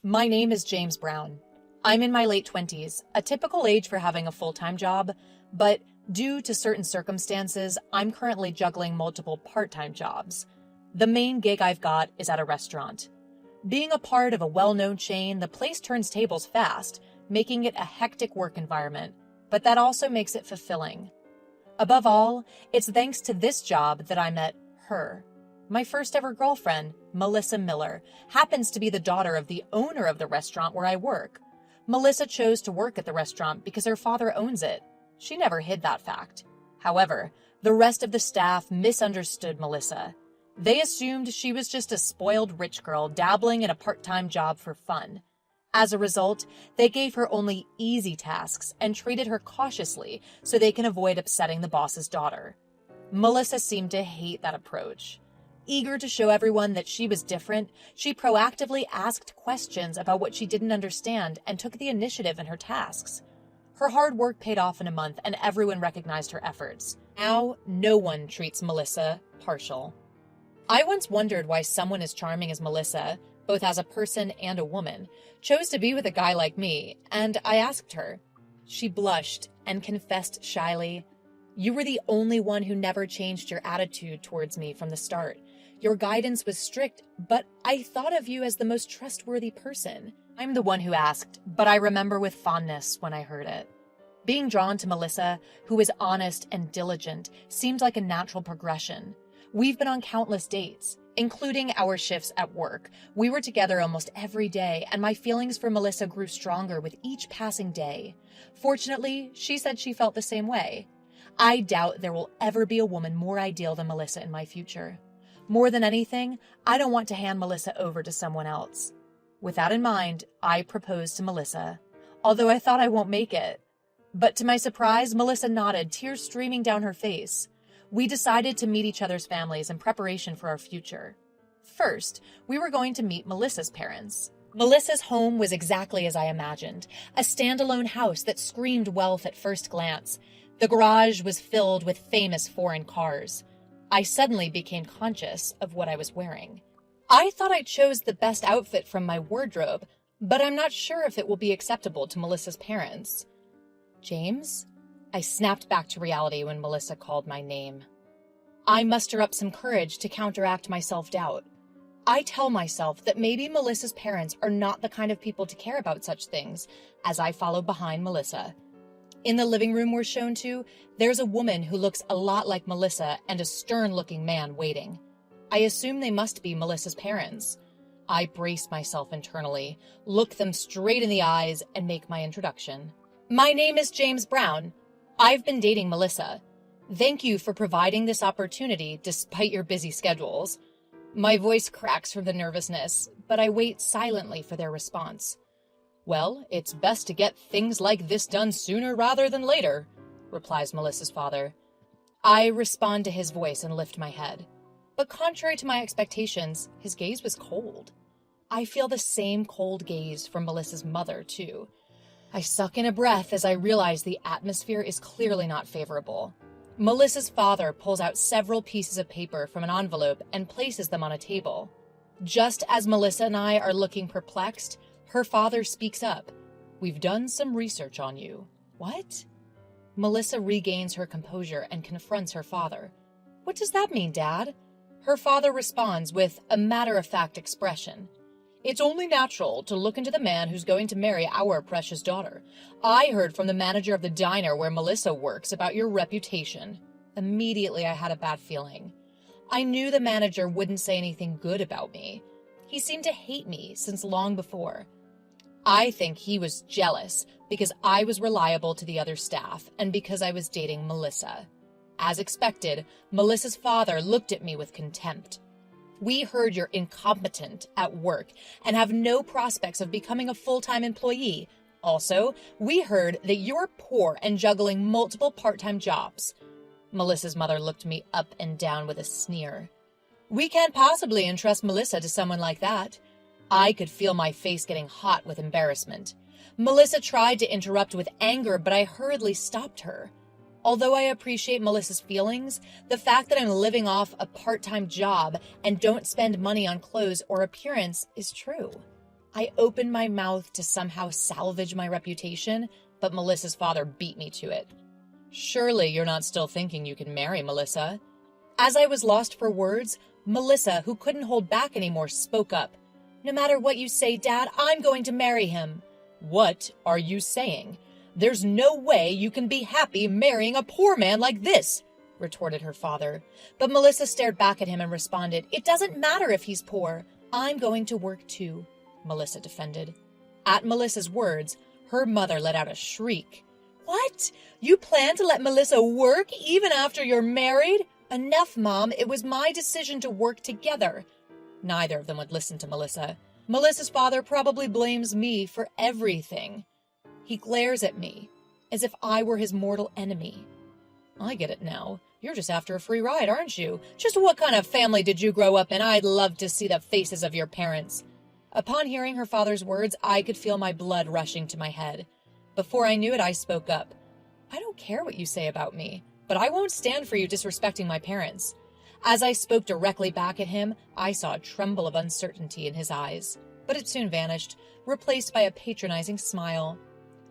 My name is James Brown. I'm in my late 20s, a typical age for having a full-time job, but due to certain circumstances, I'm currently juggling multiple part-time jobs. The main gig I've got is at a restaurant. Being a part of a well-known chain, the place turns tables fast, making it a hectic work environment, but that also makes it fulfilling. Above all, it's thanks to this job that I met her. My first ever girlfriend, Melissa Miller, happens to be the daughter of the owner of the restaurant where I work. Melissa chose to work at the restaurant because her father owns it. She never hid that fact. However, the rest of the staff misunderstood Melissa. They assumed she was just a spoiled rich girl dabbling in a part-time job for fun. As a result, they gave her only easy tasks and treated her cautiously so they can avoid upsetting the boss's daughter. Melissa seemed to hate that approach. Eager to show everyone that she was different, she proactively asked questions about what she didn't understand and took the initiative in her tasks. Her hard work paid off in a month and everyone recognized her efforts. Now, no one treats Melissa partial. I once wondered why someone as charming as Melissa, both as a person and a woman, chose to be with a guy like me, and I asked her. She blushed and confessed shyly, "You were the only one who never changed your attitude towards me from the start. Your guidance was strict, but I thought of you as the most trustworthy person." I'm the one who asked, but I remember with fondness when I heard it. Being drawn to Melissa, who is honest and diligent, seemed like a natural progression. We've been on countless dates, including our shifts at work. We were together almost every day, and my feelings for Melissa grew stronger with each passing day. Fortunately, she said she felt the same way. I doubt there will ever be a woman more ideal than Melissa in my future. More than anything, I don't want to hand Melissa over to someone else. With that in mind, I proposed to Melissa, although I thought I won't make it. But to my surprise, Melissa nodded, tears streaming down her face. We decided to meet each other's families in preparation for our future. First, we were going to meet Melissa's parents. Melissa's home was exactly as I imagined, a standalone house that screamed wealth at first glance. The garage was filled with famous foreign cars. I suddenly became conscious of what I was wearing. I thought I chose the best outfit from my wardrobe, but I'm not sure if it will be acceptable to Melissa's parents. James? I snapped back to reality when Melissa called my name. I muster up some courage to counteract my self-doubt. I tell myself that maybe Melissa's parents are not the kind of people to care about such things, as I follow behind Melissa. In the living room we're shown to, there's a woman who looks a lot like Melissa and a stern-looking man waiting. I assume they must be Melissa's parents. I brace myself internally, look them straight in the eyes, and make my introduction. My name is James Brown. I've been dating Melissa. Thank you for providing this opportunity despite your busy schedules. My voice cracks from the nervousness, but I wait silently for their response. Well, it's best to get things like this done sooner rather than later, replies Melissa's father. I respond to his voice and lift my head. But contrary to my expectations, his gaze was cold. I feel the same cold gaze from Melissa's mother, too. I suck in a breath as I realize the atmosphere is clearly not favorable. Melissa's father pulls out several pieces of paper from an envelope and places them on a table. Just as Melissa and I are looking perplexed, her father speaks up. We've done some research on you. What? Melissa regains her composure and confronts her father. What does that mean, Dad? Her father responds with a matter-of-fact expression. It's only natural to look into the man who's going to marry our precious daughter. I heard from the manager of the diner where Melissa works about your reputation. Immediately, I had a bad feeling. I knew the manager wouldn't say anything good about me. He seemed to hate me since long before. I think he was jealous because I was reliable to the other staff and because I was dating Melissa. As expected, Melissa's father looked at me with contempt. We heard you're incompetent at work and have no prospects of becoming a full-time employee. Also, we heard that you're poor and juggling multiple part-time jobs. Melissa's mother looked me up and down with a sneer. We can't possibly entrust Melissa to someone like that. I could feel my face getting hot with embarrassment. Melissa tried to interrupt with anger, but I hurriedly stopped her. Although I appreciate Melissa's feelings, the fact that I'm living off a part-time job and don't spend money on clothes or appearance is true. I opened my mouth to somehow salvage my reputation, but Melissa's father beat me to it. Surely you're not still thinking you can marry Melissa? As I was lost for words, Melissa, who couldn't hold back anymore, spoke up. No matter what you say, Dad, I'm going to marry him. What are you saying? There's no way you can be happy marrying a poor man like this, retorted her father. But Melissa stared back at him and responded, It doesn't matter if he's poor. I'm going to work too, Melissa defended. At Melissa's words, her mother let out a shriek. What? You plan to let Melissa work even after you're married? Enough, Mom. It was my decision to work together. Neither of them would listen to Melissa. Melissa's father probably blames me for everything. He glares at me as if I were his mortal enemy. I get it now. You're just after a free ride, aren't you? Just what kind of family did you grow up in? I'd love to see the faces of your parents. Upon hearing her father's words, I could feel my blood rushing to my head. Before I knew it, I spoke up. I don't care what you say about me, but I won't stand for you disrespecting my parents. As I spoke directly back at him, I saw a tremble of uncertainty in his eyes, but it soon vanished, replaced by a patronizing smile.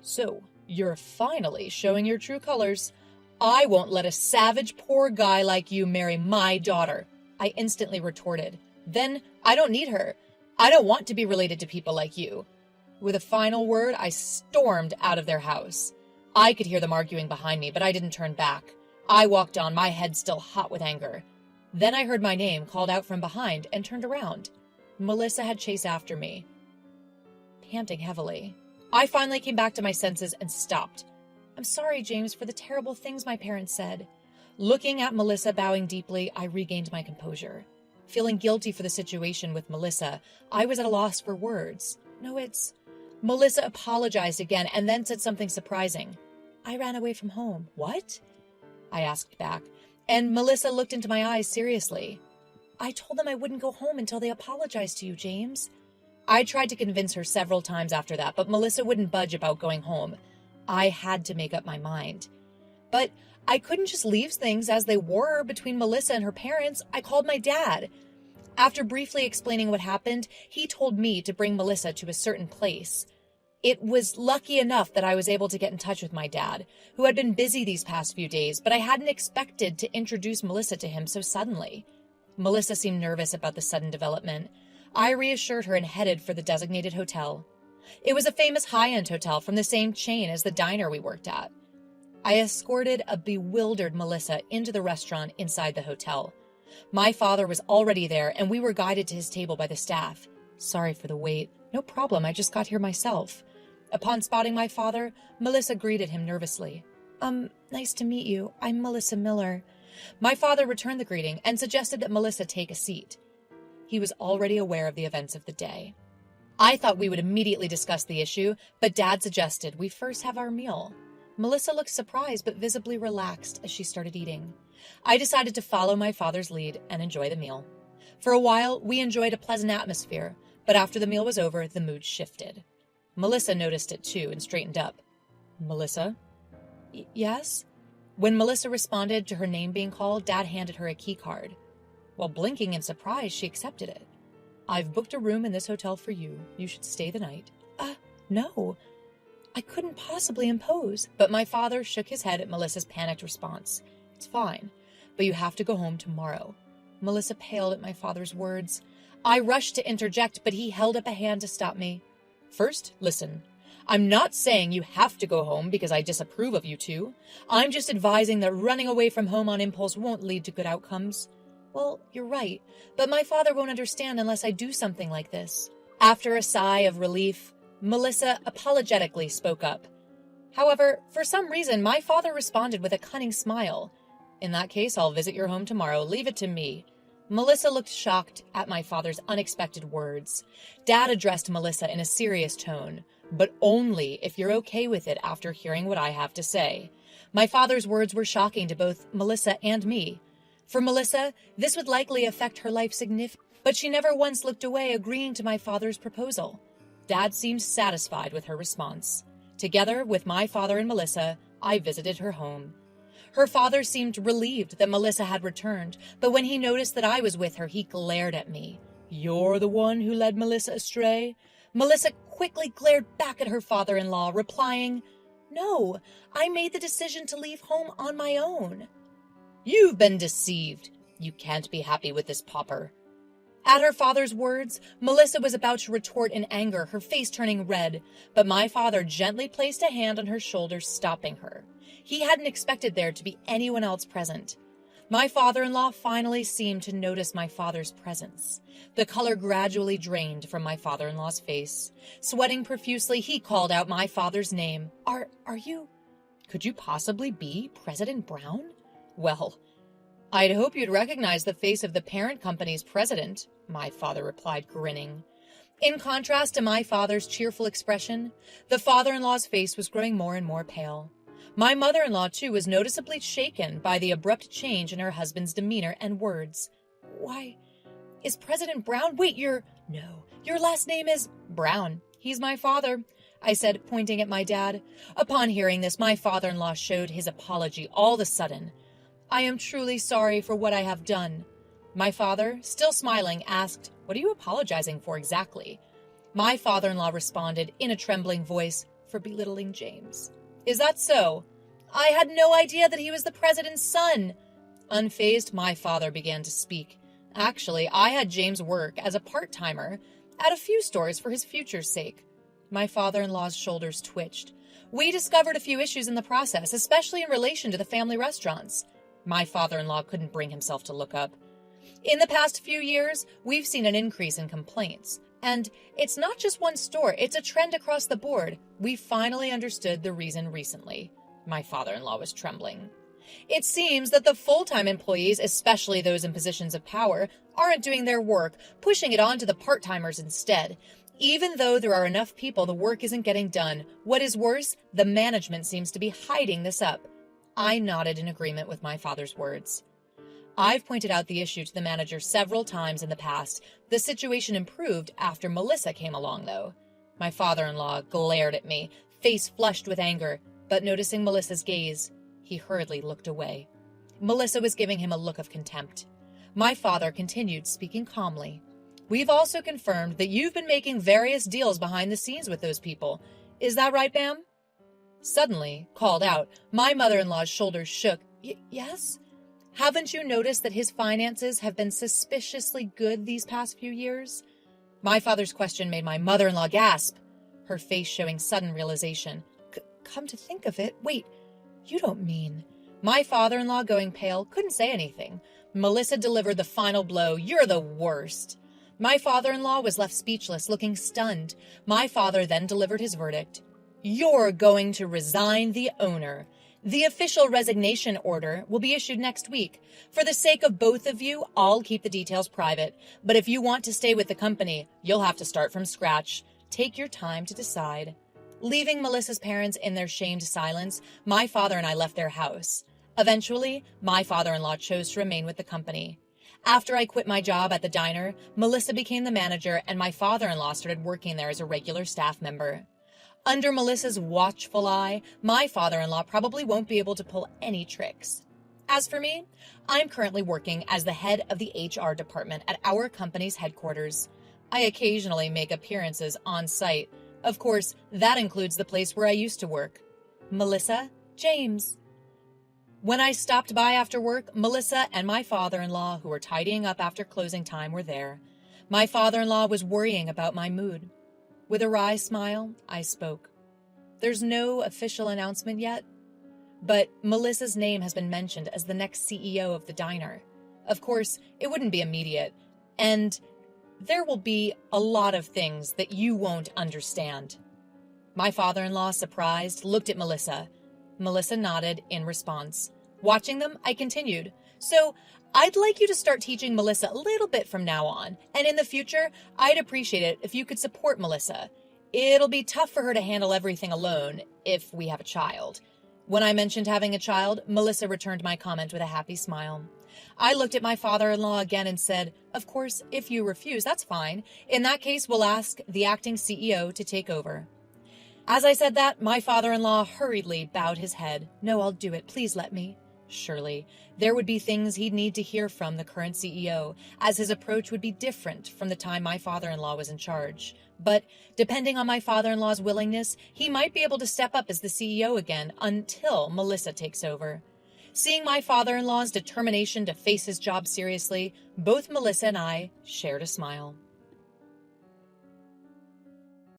So, you're finally showing your true colors. I won't let a savage poor guy like you marry my daughter, I instantly retorted. Then, I don't need her. I don't want to be related to people like you. With a final word, I stormed out of their house. I could hear them arguing behind me, but I didn't turn back. I walked on, my head still hot with anger. Then I heard my name called out from behind and turned around. Melissa had chased after me, panting heavily. I finally came back to my senses and stopped. I'm sorry, James, for the terrible things my parents said. Looking at Melissa bowing deeply, I regained my composure. Feeling guilty for the situation with Melissa, I was at a loss for words. Melissa apologized again and then said something surprising. I ran away from home. What? I asked back, and Melissa looked into my eyes seriously. I told them I wouldn't go home until they apologized to you, James. I tried to convince her several times after that, but Melissa wouldn't budge about going home. I had to make up my mind. But I couldn't just leave things as they were between Melissa and her parents. I called my dad. After briefly explaining what happened, he told me to bring Melissa to a certain place. It was lucky enough that I was able to get in touch with my dad, who had been busy these past few days, but I hadn't expected to introduce Melissa to him so suddenly. Melissa seemed nervous about the sudden development. I reassured her and headed for the designated hotel. It was a famous high-end hotel from the same chain as the diner we worked at. I escorted a bewildered Melissa into the restaurant inside the hotel. My father was already there, and we were guided to his table by the staff. Sorry for the wait. No problem, I just got here myself. Upon spotting my father, Melissa greeted him nervously. Nice to meet you. I'm Melissa Miller. My father returned the greeting and suggested that Melissa take a seat. He was already aware of the events of the day. I thought we would immediately discuss the issue, but Dad suggested we first have our meal. Melissa looked surprised but visibly relaxed as she started eating. I decided to follow my father's lead and enjoy the meal. For a while, we enjoyed a pleasant atmosphere, but after the meal was over, the mood shifted. Melissa noticed it too and straightened up. Melissa? Yes? When Melissa responded to her name being called, Dad handed her a key card. While blinking in surprise, she accepted it. I've booked a room in this hotel for you. You should stay the night. No. I couldn't possibly impose. But my father shook his head at Melissa's panicked response. It's fine, but you have to go home tomorrow. Melissa paled at my father's words. I rushed to interject, but he held up a hand to stop me. First, listen. I'm not saying you have to go home because I disapprove of you two. I'm just advising that running away from home on impulse won't lead to good outcomes. Well, you're right, but my father won't understand unless I do something like this. After a sigh of relief, Melissa apologetically spoke up. However, for some reason, my father responded with a cunning smile. In that case, I'll visit your home tomorrow. Leave it to me. Melissa looked shocked at my father's unexpected words. Dad addressed Melissa in a serious tone, but only if you're okay with it after hearing what I have to say. My father's words were shocking to both Melissa and me. For Melissa, this would likely affect her life significantly, but she never once looked away, agreeing to my father's proposal. Dad seemed satisfied with her response. Together with my father and Melissa, I visited her home. Her father seemed relieved that Melissa had returned, but when he noticed that I was with her, he glared at me. You're the one who led Melissa astray? Melissa quickly glared back at her father-in-law, replying, "No, I made the decision to leave home on my own." "You've been deceived. You can't be happy with this pauper." At her father's words, Melissa was about to retort in anger, her face turning red, but my father gently placed a hand on her shoulder, stopping her. He hadn't expected there to be anyone else present. My father-in-law finally seemed to notice my father's presence. The color gradually drained from my father-in-law's face. Sweating profusely, he called out my father's name. Are you? Could you possibly be President Brown?" "Well, I'd hope you'd recognize the face of the parent company's president," my father replied, grinning. In contrast to my father's cheerful expression, the father-in-law's face was growing more and more pale. My mother-in-law, too, was noticeably shaken by the abrupt change in her husband's demeanor and words. "Why, is President Brown— Wait, your last name is—" "Brown. He's my father," I said, pointing at my dad. Upon hearing this, my father-in-law showed his apology all of a sudden. "I am truly sorry for what I have done." My father, still smiling, asked, "What are you apologizing for exactly?" My father-in-law responded in a trembling voice, "For belittling James." "Is that so? I had no idea that he was the president's son." Unfazed, my father began to speak. "Actually, I had James work as a part-timer at a few stores for his future's sake." My father-in-law's shoulders twitched. "We discovered a few issues in the process, especially in relation to the family restaurants." My father-in-law couldn't bring himself to look up. "In the past few years, we've seen an increase in complaints. And it's not just one store, it's a trend across the board. We finally understood the reason recently." My father-in-law was trembling. "It seems that the full-time employees, especially those in positions of power, aren't doing their work, pushing it on to the part-timers instead. Even though there are enough people, the work isn't getting done. What is worse, the management seems to be hiding this up." I nodded in agreement with my father's words. "I've pointed out the issue to the manager several times in the past. The situation improved after Melissa came along, though." My father-in-law glared at me, face flushed with anger, but noticing Melissa's gaze, he hurriedly looked away. Melissa was giving him a look of contempt. My father continued, speaking calmly. "We've also confirmed that you've been making various deals behind the scenes with those people. Is that right, ma'am?" Suddenly, called out, my mother-in-law's shoulders shook. Yes? Haven't you noticed that his finances have been suspiciously good these past few years?" My father's question made my mother-in-law gasp, her face showing sudden realization. Come to think of it, wait, you don't mean... My father-in-law, going pale, couldn't say anything. Melissa delivered the final blow. "You're the worst." My father-in-law was left speechless, looking stunned. My father then delivered his verdict. "You're going to resign the owner. The official resignation order will be issued next week. For the sake of both of you, I'll keep the details private. But if you want to stay with the company, you'll have to start from scratch. Take your time to decide." Leaving Melissa's parents in their shamed silence, my father and I left their house. Eventually, my father-in-law chose to remain with the company. After I quit my job at the diner, Melissa became the manager and my father-in-law started working there as a regular staff member. Under Melissa's watchful eye, my father-in-law probably won't be able to pull any tricks. As for me, I'm currently working as the head of the HR department at our company's headquarters. I occasionally make appearances on site. Of course, that includes the place where I used to work. Melissa, James. When I stopped by after work, Melissa and my father-in-law, who were tidying up after closing time, were there. My father-in-law was worrying about my mood. With a wry smile, I spoke. "There's no official announcement yet, but Melissa's name has been mentioned as the next CEO of the diner. Of course, it wouldn't be immediate, and there will be a lot of things that you won't understand." My father-in-law, surprised, looked at Melissa. Melissa nodded in response. Watching them, I continued. "So, I'd like you to start teaching Melissa a little bit from now on, and in the future, I'd appreciate it if you could support Melissa. It'll be tough for her to handle everything alone if we have a child." When I mentioned having a child, Melissa returned my comment with a happy smile. I looked at my father-in-law again and said, "Of course, if you refuse, that's fine. In that case, we'll ask the acting CEO to take over." As I said that, my father-in-law hurriedly bowed his head. "No, I'll do it. Please let me." Surely, there would be things he'd need to hear from the current CEO, as his approach would be different from the time my father-in-law was in charge. But depending on my father-in-law's willingness, he might be able to step up as the CEO again until Melissa takes over. Seeing my father-in-law's determination to face his job seriously, both Melissa and I shared a smile.